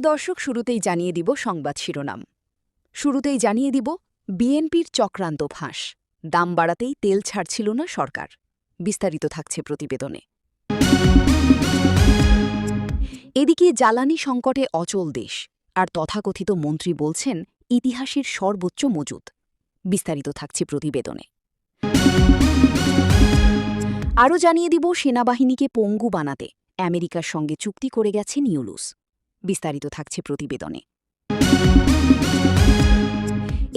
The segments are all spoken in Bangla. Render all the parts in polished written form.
প্রিয় দর্শক, শুরুতেই জানিয়ে দিব সংবাদ শিরোনাম। শুরুতেই জানিয়ে দিব বিএনপির চক্রান্ত ফাঁস, দাম বাড়াতেই তেল ছাড়ছিল না সরকার। বিস্তারিত থাকছে প্রতিবেদনে। এদিকে জ্বালানি সংকটে অচল দেশ, আর তথাকথিত মন্ত্রী বলছেন ইতিহাসের সর্বোচ্চ মজুদ। বিস্তারিত থাকছে প্রতিবেদনে। আরও জানিয়ে দিব সেনাবাহিনীকে পঙ্গু বানাতে আমেরিকার সঙ্গে চুক্তি করে গেছেন ইউনূস। বিস্তারিত থাকছে প্রতিবেদনে।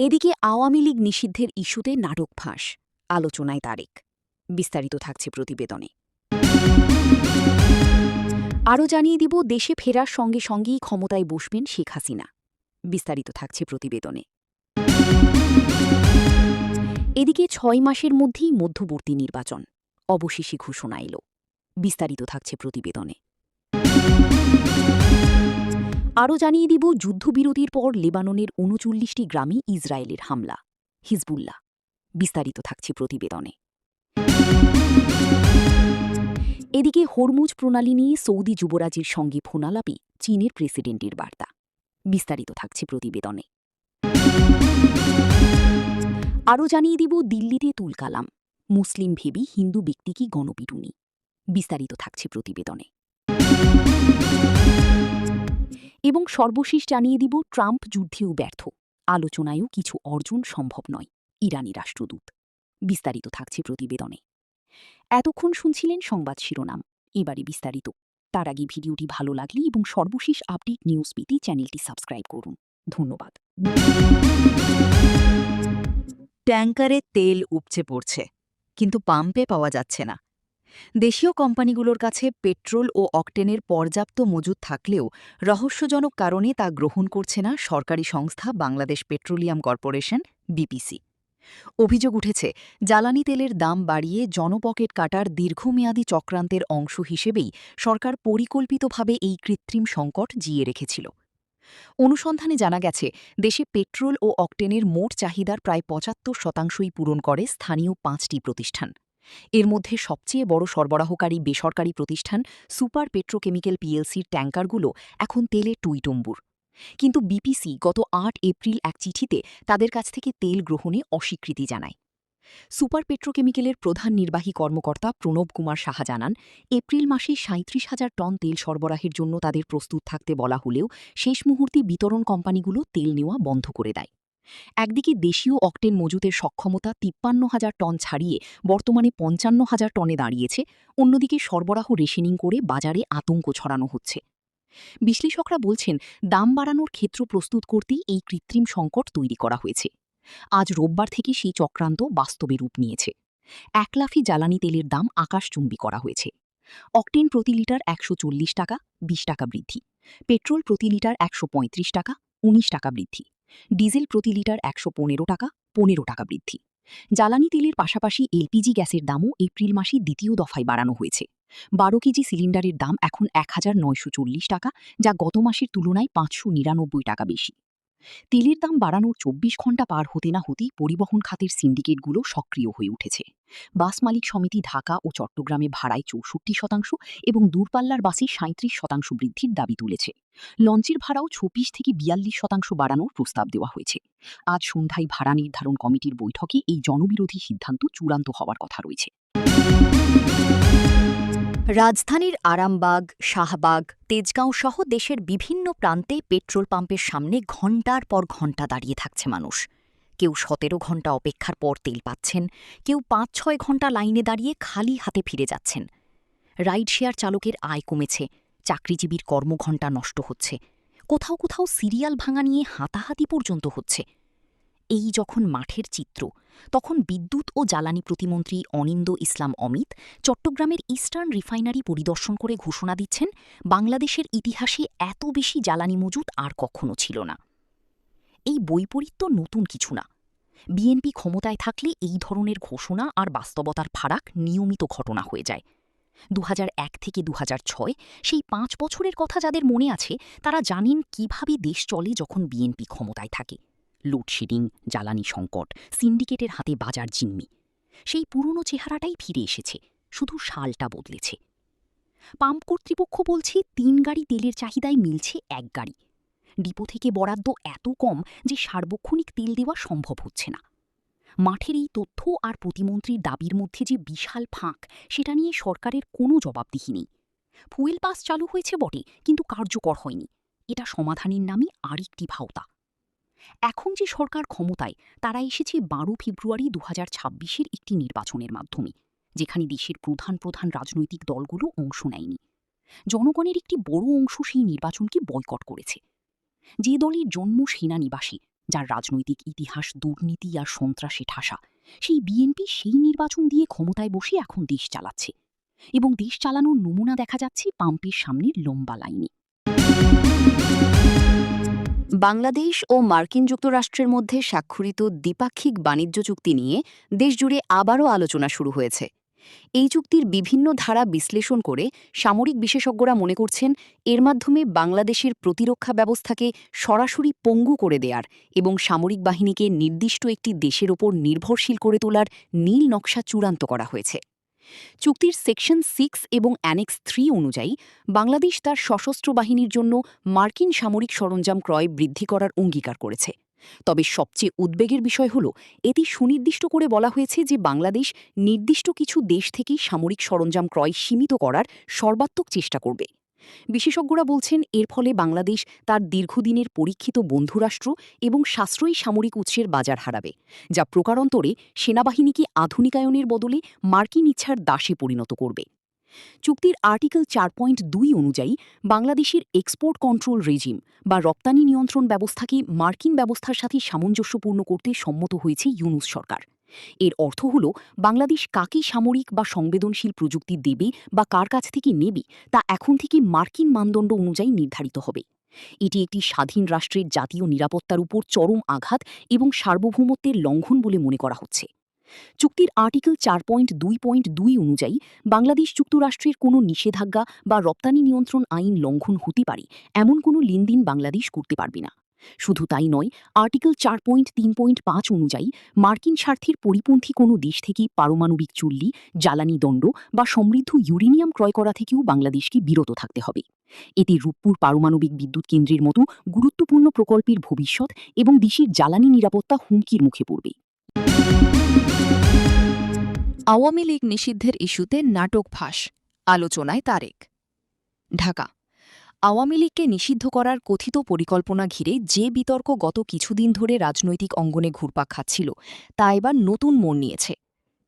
এদিকে আওয়ামী লীগ নিষিদ্ধের ইস্যুতে নাটক ফাঁস, আলোচনায় তারেক। বিস্তারিত থাকছে প্রতিবেদনে। আরও জানিয়ে দিব দেশে ফেরার সঙ্গে সঙ্গেই ক্ষমতায় বসবেন শেখ হাসিনা। বিস্তারিত থাকছে প্রতিবেদনে। এদিকে ৬ মাসের মধ্যেই মধ্যবর্তী নির্বাচন, অবশেষে ঘোষণা এল। বিস্তারিত থাকছে প্রতিবেদনে। আরও জানিয়ে দিব যুদ্ধবিরতির পর লেবাননের ৩৯টি গ্রামে ইসরায়েলের হামলা, হিজবুল্লাহ। বিস্তারিত থাকছে প্রতিবেদনে। এদিকে হরমুজ প্রণালী নিয়ে সৌদি যুবরাজের সঙ্গে ফোনালাপে চীনের প্রেসিডেন্টের বার্তা। বিস্তারিত থাকছে প্রতিবেদনে। আরও জানিয়ে দিব দিল্লিতে তুলকালাম, মুসলিম ভেবি হিন্দু ব্যক্তিকে গণপিটুনি। বিস্তারিত থাকছে প্রতিবেদনে। এবং সর্বশেষ জানিয়ে দিব ট্রাম্প যুদ্ধেও ব্যর্থ, আলোচনায়ও কিছু অর্জন সম্ভব নয়, ইরানি রাষ্ট্রদূত। বিস্তারিত থাকছে প্রতিবেদনে। এতক্ষণ শুনছিলেন সংবাদ শিরোনাম, এবারে বিস্তারিত। তার আগে ভিডিওটি ভালো লাগলে এবং সর্বশেষ আপডেট নিউজ পেতে চ্যানেলটি সাবস্ক্রাইব করুন। ধন্যবাদ। ট্যাঙ্কারে তেল উপচে পড়ছে, কিন্তু পাম্পে পাওয়া যাচ্ছে না। দেশীয় কোম্পানিগুলোর কাছে পেট্রোল ও অকটেনের পর্যাপ্ত মজুদ থাকলেও রহস্যজনক কারণে তা গ্রহণ করছে না সরকারি সংস্থা বাংলাদেশ পেট্রোলিয়াম কর্পোরেশন, বিপিসি। অভিযোগ উঠেছে, জ্বালানি তেলের দাম বাড়িয়ে জনপকেট কাটার দীর্ঘমেয়াদী চক্রান্তের অংশ হিসেবেই সরকার পরিকল্পিতভাবে এই কৃত্রিম সংকট জিইয়ে রেখেছিল। অনুসন্ধানে জানা গেছে, দেশে পেট্রোল ও অকটেনের মোট চাহিদার প্রায় ৭৫% পূরণ করে স্থানীয় ৫টি প্রতিষ্ঠান। এর মধ্যে সবচেয়ে বড় সরবরাহকারী বেসরকারি প্রতিষ্ঠান সুপার পেট্রোকেমিক্যাল পিএলসির ট্যাঙ্কারগুলো এখন তেলে টুইটম্বুর। কিন্তু বিপিসি গত ৮ এপ্রিল এক চিঠিতে তাদের কাছ থেকে তেল গ্রহণে অস্বীকৃতি জানায়। সুপার পেট্রোকেমিক্যালের প্রধান নির্বাহী কর্মকর্তা প্রণব কুমার সাহা জানান, এপ্রিল মাসে ৩৭,০০০ টন তেল সরবরাহের জন্য তাদের প্রস্তুত থাকতে বলা হলেও শেষ মুহূর্তে বিতরণ কোম্পানিগুলো তেল নেওয়া বন্ধ করে দেয়। একদিকে দেশীয় অকটেন মজুতের সক্ষমতা ৫৩,০০০ টন ছাড়িয়ে বর্তমানে ৫৫,০০০ টনে দাঁড়িয়েছে, অন্যদিকে সরবরাহ রেশনিং করে বাজারে আতঙ্ক ছড়ানো হচ্ছে। বিশ্লেষকরা বলছেন, দাম বাড়ানোর ক্ষেত্র প্রস্তুত করতেই এই কৃত্রিম সংকট তৈরি করা হয়েছে। আজ রোববার থেকে সেই চক্রান্ত বাস্তবে রূপ নিয়েছে। একলাফে জ্বালানি তেলের দাম আকাশচুম্বী করা হয়েছে। অকটেন প্রতি লিটার ১৪০ টাকা, ২০ টাকা বৃদ্ধি। পেট্রোল প্রতি লিটার ১৩৫ টাকা, ১৯ টাকা বৃদ্ধি। ডিজেল প্রতি লিটার ১১৫ টাকা, ১৫ টাকা বৃদ্ধি। জ্বালানি তেলের পাশাপাশি এলপিজি গ্যাসের দামও এপ্রিল মাসে দ্বিতীয় দফায় বাড়ানো হয়েছে। ১২ কেজি সিলিন্ডারের দাম এখন ১,৯৪০ টাকা, যা গত মাসের তুলনায় ৫৯৯ টাকা বেশি। তেলের দাম বাড়ানোর ২৪ ঘণ্টা পার হতে না হতেই পরিবহন খাতের সিন্ডিকেটগুলো সক্রিয় হয়ে উঠেছে। বাস মালিক সমিতি ঢাকা ও চট্টগ্রামে ভাড়ায় ৬৪% এবং দূরপাল্লার বাসে ৩৭% বৃদ্ধির দাবি তুলেছে। লঞ্চের ভাড়াও ২৬ থেকে ৪২% বাড়ানোর প্রস্তাব দেওয়া হয়েছে। আজ সন্ধ্যায় ভাড়া নির্ধারণ কমিটির বৈঠকে এই জনবিরোধী সিদ্ধান্ত চূড়ান্ত হওয়ার কথা রয়েছে। রাজধানীর আরামবাগ, শাহবাগ, তেজগাঁও সহ দেশের বিভিন্ন প্রান্তে পেট্রোল পাম্পের সামনে ঘণ্টার পর ঘণ্টা দাঁড়িয়ে থাকছে মানুষ। কেউ ১৭ ঘণ্টা অপেক্ষার পর তেল পাচ্ছেন, কেউ ৫-৬ ঘণ্টা লাইনে দাঁড়িয়ে খালি হাতে ফিরে যাচ্ছেন। রাইড শেয়ার চালকের আয় কমেছে, চাকরিজীবীর কর্মঘণ্টা নষ্ট হচ্ছে, কোথাও কোথাও সিরিয়াল ভাঙা নিয়ে হাতাহাতি পর্যন্ত হচ্ছে। এই যখন মাঠের চিত্র, তখন বিদ্যুৎ ও জ্বালানি প্রতিমন্ত্রী অনিন্দ ইসলাম অমিত চট্টগ্রামের ইস্টার্ন রিফাইনারি পরিদর্শন করে ঘোষণা দিচ্ছেন, বাংলাদেশের ইতিহাসে এত বেশি জ্বালানি মজুত আর কখনো ছিল না। এই বৈপরীত্য নতুন কিছু না। বিএনপি ক্ষমতায় থাকলে এই ধরনের ঘোষণা আর বাস্তবতার ফারাক নিয়মিত ঘটনা হয়ে যায়। ২০০১ থেকে ২০০৬ সেই ৫ বছরের কথা যাদের মনে আছে, তারা জানেন কিভাবে দেশ চলে যখন বিএনপি ক্ষমতায় থাকে। লোডশেডিং, জ্বালানি সংকট, সিন্ডিকেটের হাতে বাজার জিম্মি, সেই পুরনো চেহারাটাই ফিরে এসেছে, শুধু সালটা বদলেছে। পাম্প কর্তৃপক্ষ বলছে ৩ গাড়ি তেলের চাহিদায় মিলছে ১ গাড়ি। ডিপো থেকে বরাদ্দ এত কম যে সার্বক্ষণিক তেল দেওয়া সম্ভব হচ্ছে না। মাঠের এই তথ্য আর প্রতিমন্ত্রীর দাবির মধ্যে যে বিশাল ফাঁক, সেটা নিয়ে সরকারের কোনো জবাবদিহি নেই। ফুয়েল পাস চালু হয়েছে বটে, কিন্তু কার্যকর হয়নি। এটা সমাধানের নামে আরেকটি ভাওতা। এখন যে সরকার ক্ষমতায়, তারা এসেছে 12 ফেব্রুয়ারি 2026-এর একটি নির্বাচনের মাধ্যমে, যেখানে দেশের প্রধান প্রধান রাজনৈতিক দলগুলো অংশ নেয়নি। জনগণের একটি বড় অংশ সেই নির্বাচনকে বয়কট করেছে। যে দলের জন্ম সেনানিবাসে, যার রাজনৈতিক ইতিহাস দুর্নীতি আর সন্ত্রাসে ঠাসা, সেই বিএনপি সেই নির্বাচন দিয়ে ক্ষমতায় বসে এখন দেশ চালাচ্ছে। এবং দেশ চালানোর নমুনা দেখা যাচ্ছে পাম্পের সামনের লম্বা লাইনে। বাংলাদেশ ও মার্কিন যুক্তরাষ্ট্রের মধ্যে স্বাক্ষরিত দ্বিপাক্ষিক বাণিজ্য চুক্তি নিয়ে দেশজুড়ে আবারও আলোচনা শুরু হয়েছে। এই চুক্তির বিভিন্ন ধারা বিশ্লেষণ করে সামরিক বিশেষজ্ঞরা মনে করছেন, এর মাধ্যমে বাংলাদেশের প্রতিরক্ষা ব্যবস্থাকে সরাসরি পঙ্গু করে দেয়ার এবং সামরিক বাহিনীকে নির্দিষ্ট একটি দেশের ওপর নির্ভরশীল করে তোলার নীল নকশা চূড়ান্ত করা হয়েছে। চুক্তির সেকশন 6 এবং অ্যানেক্স 3 অনুযায়ী বাংলাদেশ তার সশস্ত্র বাহিনীর জন্য মার্কিন সামরিক সরঞ্জাম ক্রয় বৃদ্ধি করার অঙ্গীকার করেছে। তবে সবচেয়ে উদ্বেগের বিষয় হল, এটি সুনির্দিষ্ট করে বলা হয়েছে যে বাংলাদেশ নির্দিষ্ট কিছু দেশ থেকেই সামরিক সরঞ্জাম ক্রয় সীমিত করার সর্বাত্মক চেষ্টা করবে। বিশেষজ্ঞরা বলছেন, এর ফলে বাংলাদেশ তার দীর্ঘদিনের পরীক্ষিত বন্ধুরাষ্ট্র এবং সাশ্রয়ী সামরিক উৎসের বাজার হারাবে, যা প্রকারান্তরে সেনাবাহিনীকে আধুনিকায়নের বদলে মার্কিন ইচ্ছার দাসে পরিণত করবে। চুক্তির আর্টিকেল 4.2 অনুযায়ী বাংলাদেশের এক্সপোর্ট কন্ট্রোল রেজিম বা রপ্তানি নিয়ন্ত্রণ ব্যবস্থাকে মার্কিন ব্যবস্থার সাথে সামঞ্জস্যপূর্ণ করতে সম্মত হয়েছে ইউনূস সরকার। এর অর্থ হল, বাংলাদেশ কাকে সামরিক বা সংবেদনশীল প্রযুক্তি দেবে বা কার কাছ থেকে নেবে, তা এখন থেকে মার্কিন মানদণ্ড অনুযায়ী নির্ধারিত হবে। এটি একটি স্বাধীন রাষ্ট্রের জাতীয় নিরাপত্তার উপর চরম আঘাত এবং সার্বভৌমত্বের লঙ্ঘন বলে মনে করা হচ্ছে। চুক্তির আর্টিকেল 4.2.2 অনুযায়ী বাংলাদেশ যুক্তরাষ্ট্রের কোনো নিষেধাজ্ঞা বা রপ্তানি নিয়ন্ত্রণ আইন লঙ্ঘন হতে পারে এমন কোনো লেনদেন বাংলাদেশ করতে পারবে না। শুধু তাই নয়, আর্টিকেল 4.3.5 অনুযায়ী মার্কিন স্বার্থের পরিপন্থী কোনো দেশ থেকে পারমাণবিক চুল্লি, জ্বালানি দণ্ড বা সমৃদ্ধ ইউরেনিয়াম ক্রয় করা থেকেও বাংলাদেশকে বিরত থাকতে হবে। এতে রূপপুর পারমাণবিক বিদ্যুৎ কেন্দ্রের মতো গুরুত্বপূর্ণ প্রকল্পের ভবিষ্যৎ এবং দেশের জ্বালানি নিরাপত্তা হুমকির মুখে পড়বে। আওয়ামী লীগ নিষিদ্ধের ইস্যুতে নাটক ফাঁস, আলোচনায় তারেক। ঢাকা। আওয়ামী লীগকে নিষিদ্ধ করার কথিত পরিকল্পনা ঘিরে যে বিতর্ক গত কিছুদিন ধরে রাজনৈতিক অঙ্গনে ঘুরপাক খাচ্ছিল, তা এবার নতুন মোড় নিয়েছে।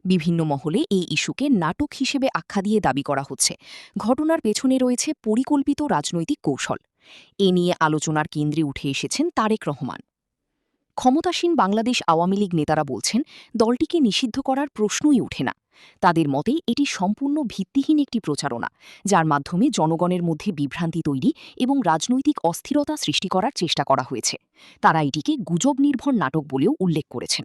বিভিন্ন মহলে এই ইস্যুকে নাটক হিসেবে আখ্যা দিয়ে দাবি করা হচ্ছে, ঘটনার পেছনে রয়েছে পরিকল্পিত রাজনৈতিক কৌশল। এ নিয়ে আলোচনার কেন্দ্রে উঠে এসেছেন তারেক রহমান। ক্ষমতাসীন বাংলাদেশ আওয়ামী লীগ নেতারা বলছেন, দলটিকে নিষিদ্ধ করার প্রশ্নই ওঠে না। তাদের মতে এটি সম্পূর্ণ ভিত্তিহীন একটি প্রচারণা, যার মাধ্যমে জনগণের মধ্যে বিভ্রান্তি তৈরি এবং রাজনৈতিক অস্থিরতা সৃষ্টি করার চেষ্টা করা হয়েছে। তারা এটিকে গুজব নির্ভর নাটক বলেও উল্লেখ করেছেন।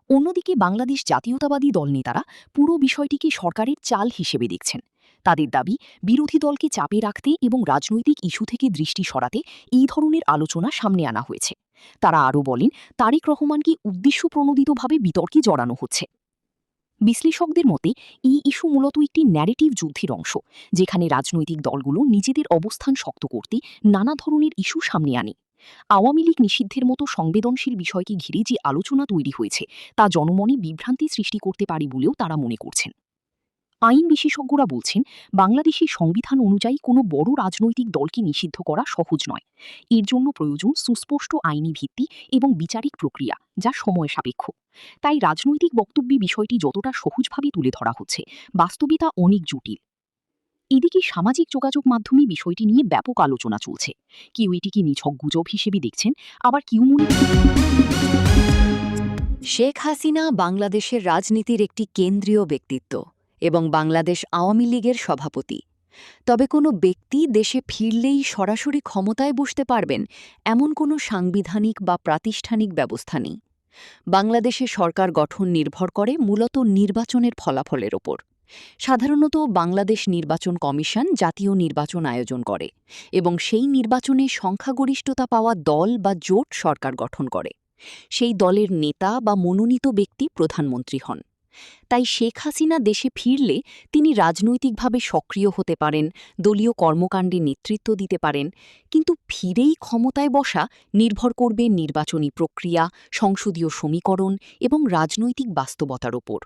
অন্যদিকে বাংলাদেশ জাতীয়তাবাদী দল নেতারা পুরো বিষয়টিকে সরকারের চাল হিসেবে দেখছেন। তাদের দাবি, বিরোধী দলকে চাপে রাখতে এবং রাজনৈতিক ইস্যু থেকে দৃষ্টি সরাতে এই ধরনের আলোচনা সামনে আনা হয়েছে। তারা আরও বলেন, তারেক রহমানকে উদ্দেশ্যপ্রণোদিতভাবে বিতর্কে জড়ানো হচ্ছে। বিশ্লেষকদের মতে এই ইস্যু মূলত একটি ন্যারেটিভ যুদ্ধের অংশ, যেখানে রাজনৈতিক দলগুলো নিজেদের অবস্থান শক্ত করতে নানা ধরনের ইস্যু সামনে আনে। আওয়ামী লীগ নিষিদ্ধের মতো সংবেদনশীল বিষয়কে ঘিরে যে আলোচনা তৈরি হয়েছে, তা জনমনে বিভ্রান্তি সৃষ্টি করতে পারে বলেও তারা মনে করছেন। আইন বিশেষজ্ঞরা বলছেন, বাংলাদেশের সংবিধান অনুযায়ী কোনো বড় রাজনৈতিক দলকে নিষিদ্ধ করা সহজ নয়। এর জন্য প্রয়োজন সুস্পষ্ট আইনি ভিত্তি এবং বিচারিক প্রক্রিয়া, যা সময় সাপেক্ষ। তাই রাজনৈতিক বক্তব্যে বিষয়টি যতটা সহজভাবে তুলে ধরা হচ্ছে, বাস্তবে তা অনেক জটিল। এদিকে সামাজিক যোগাযোগ মাধ্যমে বিষয়টি নিয়ে ব্যাপক আলোচনা চলছে। কেউ এটিকে নিছক গুজব হিসেবে দেখছেন, আবার কেউ মনে শেখ হাসিনা বাংলাদেশের রাজনীতির একটি কেন্দ্রীয় ব্যক্তিত্ব এবং বাংলাদেশ আওয়ামী লীগের সভাপতি। তবে কোনো ব্যক্তি দেশে ফিরলেই সরাসরি ক্ষমতায় বসতে পারবেন এমন কোনো সাংবিধানিক বা প্রাতিষ্ঠানিক ব্যবস্থা নেই। বাংলাদেশে সরকার গঠন নির্ভর করে মূলত নির্বাচনের ফলাফলের ওপর। সাধারণত বাংলাদেশ নির্বাচন কমিশন জাতীয় নির্বাচন আয়োজন করে এবং সেই নির্বাচনে সংখ্যাগরিষ্ঠতা পাওয়া দল বা জোট সরকার গঠন করে। সেই দলের নেতা বা মনোনীত ব্যক্তি প্রধানমন্ত্রী হন। তাই শেখ হাসিনা দেশে ফিরলে তিনি রাজনৈতিকভাবে সক্রিয় হতে পারেন, দলীয় কর্মকাণ্ডে নেতৃত্ব দিতে পারেন, কিন্তু ফিরেই ক্ষমতায় বসা নির্ভর করবে নির্বাচনী প্রক্রিয়া, সংসদীয় সমীকরণ এবং রাজনৈতিক বাস্তবতার ওপর।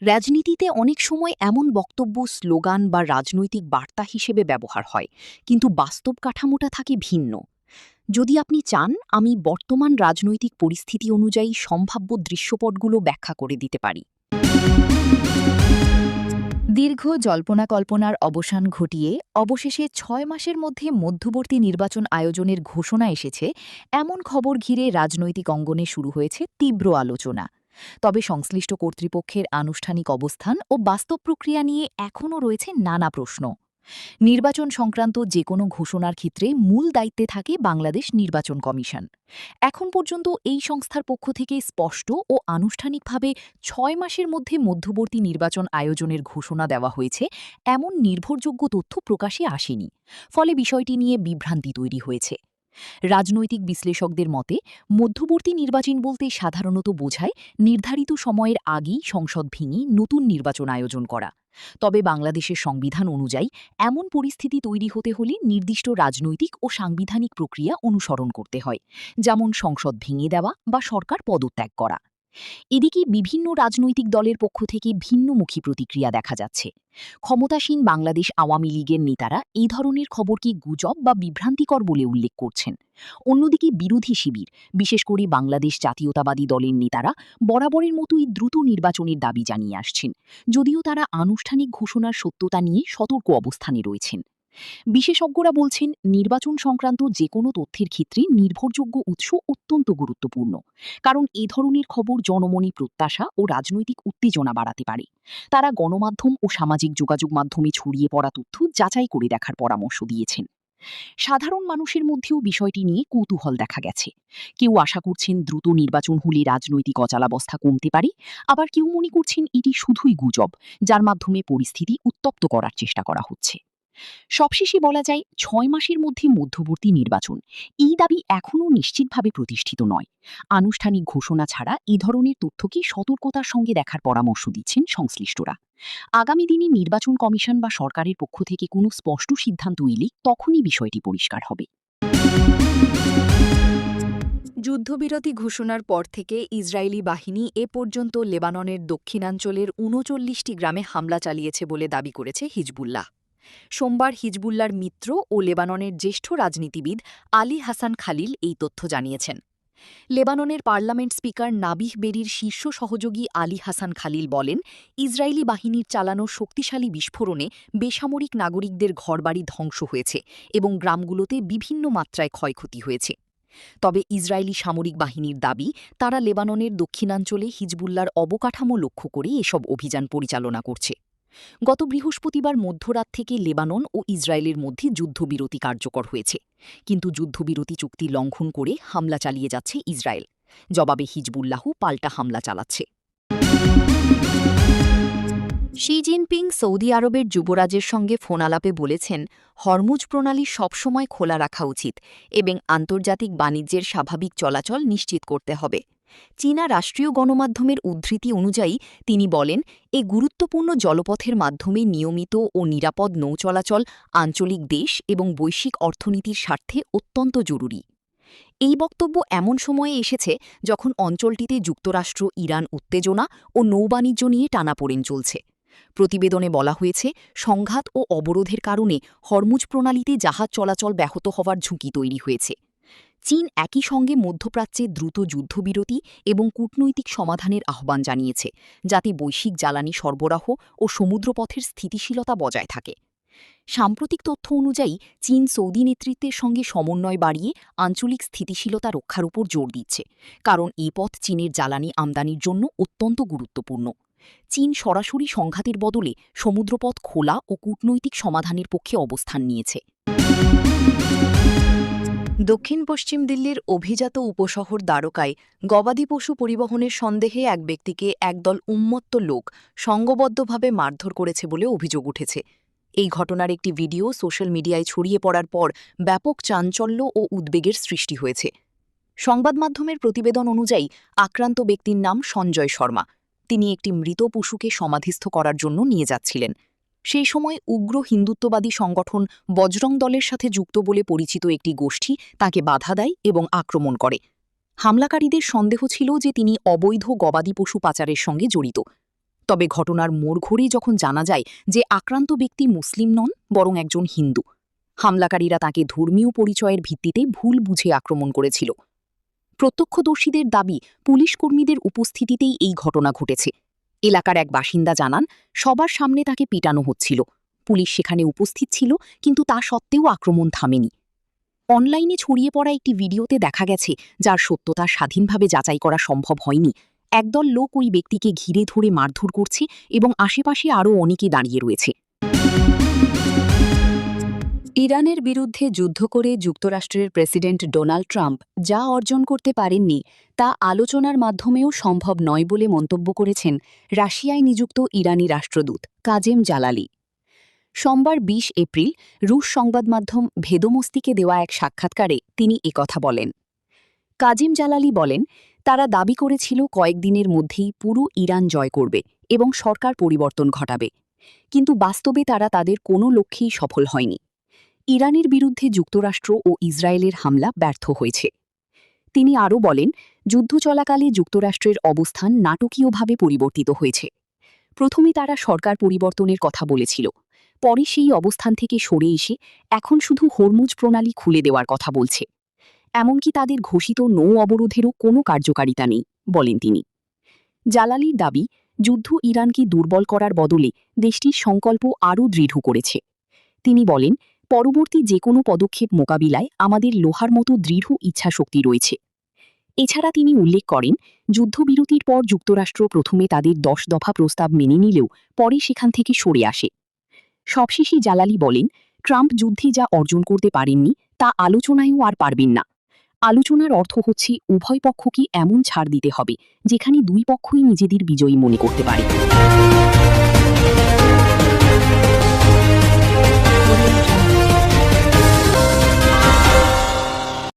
রাজনীতিতে অনেক সময় এমন বক্তব্য স্লোগান বা রাজনৈতিক বার্তা হিসেবে ব্যবহার হয়, কিন্তু বাস্তব কাঠামোটা থাকে ভিন্ন। যদি আপনি চান, আমি বর্তমান রাজনৈতিক পরিস্থিতি অনুযায়ী সম্ভাব্য দৃশ্যপটগুলো ব্যাখ্যা করে দিতে পারি। দীর্ঘ জল্পনা কল্পনার অবসান ঘটিয়ে অবশেষে ৬ মাসের মধ্যে মধ্যবর্তী নির্বাচন আয়োজনের ঘোষণা এসেছে, এমন খবর ঘিরে রাজনৈতিক অঙ্গনে শুরু হয়েছে তীব্র আলোচনা। তবে সংশ্লিষ্ট কর্তৃপক্ষের আনুষ্ঠানিক অবস্থান ও বাস্তব প্রক্রিয়া নিয়ে এখনও রয়েছে নানা প্রশ্ন। নির্বাচন সংক্রান্ত যে কোনো ঘোষণার ক্ষেত্রে মূল দায়িত্বে থাকে বাংলাদেশ নির্বাচন কমিশন। এখন পর্যন্ত এই সংস্থার পক্ষ থেকে স্পষ্ট ও আনুষ্ঠানিকভাবে ৬ মাসের মধ্যে মধ্যবর্তী নির্বাচন আয়োজনের ঘোষণা দেওয়া হয়েছে এমন নির্ভরযোগ্য তথ্য প্রকাশে আসেনি। ফলে বিষয়টি নিয়ে বিভ্রান্তি তৈরি হয়েছে। রাজনৈতিক বিশ্লেষকদের মতে, মধ্যবর্তী নির্বাচন বলতে সাধারণত বোঝায় নির্ধারিত সময়ের আগেই সংসদ ভেঙে নতুন নির্বাচন আয়োজন করা। তবে বাংলাদেশের সংবিধান অনুযায়ী এমন পরিস্থিতি তৈরি হতে হলে নির্দিষ্ট রাজনৈতিক ও সাংবিধানিক প্রক্রিয়া অনুসরণ করতে হয়, যেমন সংসদ ভেঙে দেওয়া বা সরকার পদত্যাগ করা। এদিকে বিভিন্ন রাজনৈতিক দলের পক্ষ থেকে ভিন্নমুখী প্রতিক্রিয়া দেখা যাচ্ছে। ক্ষমতাসীন বাংলাদেশ আওয়ামী লীগের নেতারা এই ধরনের খবরকে গুজব বা বিভ্রান্তিকর বলে উল্লেখ করছেন। অন্যদিকে বিরোধী শিবির, বিশেষ করে বাংলাদেশ জাতীয়তাবাদী দলের নেতারা বরাবরের মতোই দ্রুত নির্বাচনের দাবি জানিয়ে আসছেন, যদিও তারা আনুষ্ঠানিক ঘোষণার সত্যতা নিয়ে সতর্ক অবস্থানে রয়েছেন। বিশেষজ্ঞরা বলছেন, নির্বাচন সংক্রান্ত যে কোনো তথ্যের ক্ষেত্রে নির্ভরযোগ্য উৎস অত্যন্ত গুরুত্বপূর্ণ, কারণ এ ধরনের খবর জনমনে প্রত্যাশা ও রাজনৈতিক উত্তেজনা বাড়াতে পারে। তারা গণমাধ্যম ও সামাজিক যোগাযোগ মাধ্যমে ছড়িয়ে পড়া তথ্য যাচাই করে দেখার পরামর্শ দিয়েছেন। সাধারণ মানুষের মধ্যেও বিষয়টি নিয়ে কৌতূহল দেখা গেছে। কেউ আশা করছেন দ্রুত নির্বাচন হলে রাজনৈতিক অচলাবস্থা কমতে পারে, আবার কেউ মনে করছেন এটি শুধুই গুজব, যার মাধ্যমে পরিস্থিতি উত্তপ্ত করার চেষ্টা করা হচ্ছে। সবশেষে বলা যায়, ৬ মাসের মধ্যে মধ্যবর্তী নির্বাচন, এই দাবি এখনও নিশ্চিতভাবে প্রতিষ্ঠিত নয়। আনুষ্ঠানিক ঘোষণা ছাড়া এ ধরনের তথ্যকে সতর্কতার সঙ্গে দেখার পরামর্শ দিচ্ছেন সংশ্লিষ্টরা। আগামী দিনে নির্বাচন কমিশন বা সরকারের পক্ষ থেকে কোনো স্পষ্ট সিদ্ধান্ত এলে তখনই বিষয়টি পরিষ্কার হবে। যুদ্ধবিরতি ঘোষণার পর থেকে ইসরায়েলি বাহিনী এ পর্যন্ত লেবাননের দক্ষিণাঞ্চলের ৩৯টি গ্রামে হামলা চালিয়েছে বলে দাবি করেছে হিজবুল্লাহ। সোমবার হিজবুল্লার মিত্র ও লেবাননের জ্যেষ্ঠ রাজনীতিবিদ আলী হাসান খালিল এই তথ্য জানিয়েছেন। লেবাননের পার্লামেন্ট স্পিকার নাবিহ বেরির শীর্ষ সহযোগী আলী হাসান খালিল বলেন, ইসরায়েলি বাহিনীর চালানো শক্তিশালী বিস্ফোরণে বেসামরিক নাগরিকদের ঘরবাড়ি ধ্বংস হয়েছে এবং গ্রামগুলোতে বিভিন্ন মাত্রায় ক্ষয়ক্ষতি হয়েছে। তবে ইসরায়েলি সামরিক বাহিনীর দাবি, তারা লেবাননের দক্ষিণাঞ্চলে হিজবুল্লার অবকাঠামো লক্ষ্য করে এসব অভিযান পরিচালনা করছে। গত বৃহস্পতিবার মধ্যরাত থেকে লেবানন ও ইসরায়েলের মধ্যে যুদ্ধবিরতি কার্যকর হয়েছে, কিন্তু যুদ্ধবিরতি চুক্তি লঙ্ঘন করে হামলা চালিয়ে যাচ্ছে ইসরায়েল। জবাবে হিজবুল্লাহ পাল্টা হামলা চালাচ্ছে। শি জিনপিং সৌদি আরবের যুবরাজের সঙ্গে ফোনালাপে বলেছেন, হরমুজ প্রণালী সবসময় খোলা রাখা উচিত এবং আন্তর্জাতিক বাণিজ্যের স্বাভাবিক চলাচল নিশ্চিত করতে হবে। চীনা রাষ্ট্রীয় গণমাধ্যমের উদ্ধৃতি অনুযায়ী তিনি বলেন, এ গুরুত্বপূর্ণ জলপথের মাধ্যমে নিয়মিত ও নিরাপদ নৌ চলাচল আঞ্চলিক দেশ এবং বৈশ্বিক অর্থনীতির স্বার্থে অত্যন্ত জরুরি। এই বক্তব্য এমন সময়ে এসেছে যখন অঞ্চলটিতে যুক্তরাষ্ট্র ইরান উত্তেজনা ও নৌবাণিজ্য নিয়ে টানাপোড়েন চলছে। প্রতিবেদনে বলা হয়েছে, সংঘাত ও অবরোধের কারণে হরমুজ প্রণালীতে জাহাজ চলাচল ব্যাহত হওয়ার ঝুঁকি তৈরি হয়েছে। চীন একই সঙ্গে মধ্যপ্রাচ্যে দ্রুত যুদ্ধবিরতি এবং কূটনৈতিক সমাধানের আহ্বান জানিয়েছে, যাতে বৈশ্বিক জ্বালানি সরবরাহ ও সমুদ্রপথের স্থিতিশীলতা বজায় থাকে। সাম্প্রতিক তথ্য অনুযায়ী চীন সৌদি নেতৃত্বের সঙ্গে সমন্বয় বাড়িয়ে আঞ্চলিক স্থিতিশীলতা রক্ষার উপর জোর দিচ্ছে, কারণ এই পথ চীনের জ্বালানি আমদানির জন্য অত্যন্ত গুরুত্বপূর্ণ। চীন সরাসরি সংঘাতের বদলে সমুদ্রপথ খোলা ও কূটনৈতিক সমাধানের পক্ষে অবস্থান নিয়েছে। দক্ষিণ পশ্চিম দিল্লির অভিজাত উপশহর দ্বারকায় গবাদি পশু পরিবহনের সন্দেহে এক ব্যক্তিকে একদল উন্মত্ত লোক সংঘবদ্ধভাবে মারধর করেছে বলে অভিযোগ উঠেছে। এই ঘটনার একটি ভিডিও সোশ্যাল মিডিয়ায় ছড়িয়ে পড়ার পর ব্যাপক চাঞ্চল্য ও উদ্বেগের সৃষ্টি হয়েছে। সংবাদ মাধ্যমের প্রতিবেদন অনুযায়ী আক্রান্ত ব্যক্তির নাম সঞ্জয় শর্মা। তিনি একটি মৃত পশুকে সমাধিস্থ করার জন্য নিয়ে যাচ্ছিলেন। সেই সময় উগ্র হিন্দুত্ববাদী সংগঠন বজরং দলের সাথে যুক্ত বলে পরিচিত একটি গোষ্ঠী তাকে বাধা দেয় এবং আক্রমণ করে। হামলাকারীদের সন্দেহ ছিল যে তিনি অবৈধ গবাদি পশু পাচারের সঙ্গে জড়িত। তবে ঘটনার মোড় ঘুরে যখন জানা যায় যে আক্রান্ত ব্যক্তি মুসলিম নন, বরং একজন হিন্দু। হামলাকারীরা তাকে ধর্মীয় পরিচয়ের ভিত্তিতে ভুল বুঝে আক্রমণ করেছিল। প্রত্যক্ষদর্শীদের দাবি, পুলিশ কর্মীদের উপস্থিতিতেই এই ঘটনা ঘটেছে। এলাকার এক বাসিন্দা জানান, সবার সামনে তাকে পিটানো হচ্ছিল। পুলিশ সেখানে উপস্থিত ছিল, কিন্তু তা সত্ত্বেও আক্রমণ থামেনি। অনলাইনে ছড়িয়ে পড়া একটি ভিডিওতে দেখা গেছে, যার সত্যতা স্বাধীনভাবে যাচাই করা সম্ভব হয়নি। একদল লোক ওই ব্যক্তিকে ঘিরে ধরে মারধর করছে এবং আশেপাশে আরও অনেকে দাঁড়িয়ে রয়েছে। ইরানের বিরুদ্ধে যুদ্ধ করে যুক্তরাষ্ট্রের প্রেসিডেন্ট ডোনাল্ড ট্রাম্প যা অর্জন করতে পারেননি, তা আলোচনার মাধ্যমেও সম্ভব নয় বলে মন্তব্য করেছেন রাশিয়ায় নিযুক্ত ইরানি রাষ্ট্রদূত কাজেম জালালি। সোমবার ২০ এপ্রিল রুশ সংবাদমাধ্যম ভেদোমস্তিকে দেওয়া এক সাক্ষাৎকারে তিনি একথা বলেন। কাজেম জালালি বলেন, তারা দাবি করেছিল কয়েকদিনের মধ্যেই পুরো ইরান জয় করবে এবং সরকার পরিবর্তন ঘটাবে, কিন্তু বাস্তবে তারা তাদের কোনো লক্ষ্যেই সফল হয়নি। ইরানের বিরুদ্ধে যুক্তরাষ্ট্র ও ইসরায়েলের হামলা ব্যর্থ হয়েছে। তিনি আরও বলেন, যুদ্ধ চলাকালে যুক্তরাষ্ট্রের অবস্থান নাটকীয়ভাবে পরিবর্তিত হয়েছে। প্রথমে তারা সরকার পরিবর্তনের কথা বলেছিল, পরে সেই অবস্থান থেকে সরে এসে এখন শুধু হরমুজ প্রণালী খুলে দেওয়ার কথা বলছে। এমনকি তাদের ঘোষিত নৌ অবরোধেরও কোনো কার্যকারিতা নেই, বলেন তিনি। জালালির দাবি, যুদ্ধ ইরানকে দুর্বল করার বদলে দেশটির সংকল্প আরও দৃঢ় করেছে। তিনি বলেন, পরবর্তী যে কোনো পদক্ষেপ মোকাবিলায় আমাদের লোহার মতো দৃঢ় ইচ্ছাশক্তি রয়েছে। এছাড়া তিনি উল্লেখ করেন, যুদ্ধবিরতির পর যুক্তরাষ্ট্র প্রথমে তাদের ১০ দফা প্রস্তাব মেনে নিলেও পরে সেখান থেকে সরে আসে। সবশেষে জালালি বলেন, ট্রাম্প যুদ্ধে যা অর্জন করতে পারেননি তা আলোচনায়ও আর পারবেন না। আলোচনার অর্থ হচ্ছে উভয় পক্ষকে এমন ছাড় দিতে হবে যেখানে দুই পক্ষই নিজেদের বিজয়ী মনে করতে পারে।